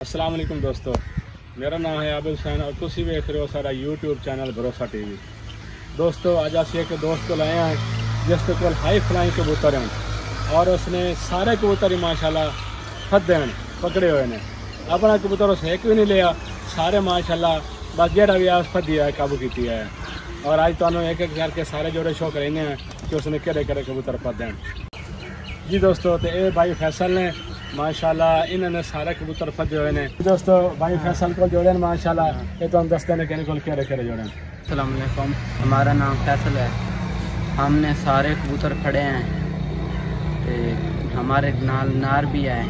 अस्सलाम वालेकुम दोस्तों, मेरा नाम है आबिद हुसैन और तुसी वेख रहे हो सारा यूट्यूब चैनल भरोसा टीवी। दोस्तों अज असी एक दोस्त को लाए हैं जिसके कोल हाई फ्लाइंग कबूतर हैं और उसने सारे कबूतर ही माशाल्लाह फद्दे हैं, पकड़े हुए ने। अपना कबूतर उस एक भी नहीं लिया, सारे माशाल्लाह बस जेड़ा भी है फद्दी है काबू की है। और अज तुहानू एक एक करके सारे जोड़े शो करेंगे हैं कि उसने केड़े केड़े कबूतर फद्दे हैं। जी दोस्तों, तो ये भाई फैसल ने माशाल्लाह इन्होंने सारे कबूतर फजे हुए हैं। दोस्तों भाई फैसल को जोड़े माशाल्लाह, ये तो हम दसते हैं कि को केड़े केड़े जोड़े। अस्सलाम वालेकुम, हमारा नाम फैसल है। हमने सारे कबूतर फड़े हैं तो हमारे नाल नार भी आए।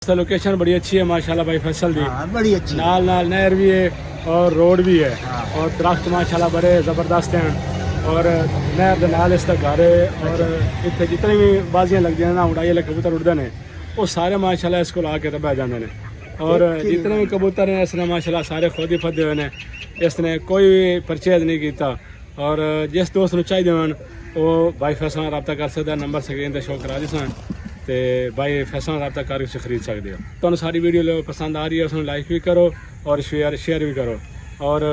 लोकेशन बड़ी अच्छी है माशाल्लाह भाई फैसल दी। बड़ी अच्छी नाल नाल नहर भी है और रोड भी है और दरख्त माशाल्लाह बड़े ज़बरदस्त हैं और नहर के नाल इसका घर है। और इतने जितने भी बाजियां लगती हैं ना उड़ाई वाले कबूतर उड़ते हैं वो सारे माशाल्लाह इसको ला के बह जाते हैं। और जितने भी कबूतर हैं इसने माशाल्लाह सारे खुद ही फदे हुए हैं, इसने कोई भी परचेज नहीं किया। और जिस दोस्त को चाहिए वो भाई फैसल रब्ता कर सकता है, नंबर स्क्रीन पर शो करा दी सन तो भाई फैसल रब्ता कर उसे खरीद सकते हो। तो सारी वीडियो पसंद आ रही है उसमें लाइक भी करो और शेयर भी करो। और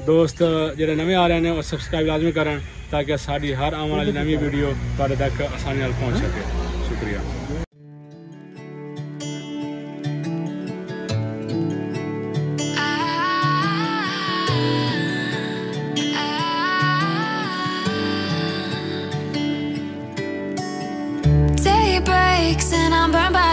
दोस्त जो नवे आ रहे हैं वो सब्सक्राइब लाजमी करें ताकि साड़ी हर आने वाली नवी वीडियो तुहाडे तक आसानी नाल पहुँच सके। शुक्रिया। And I'm burned by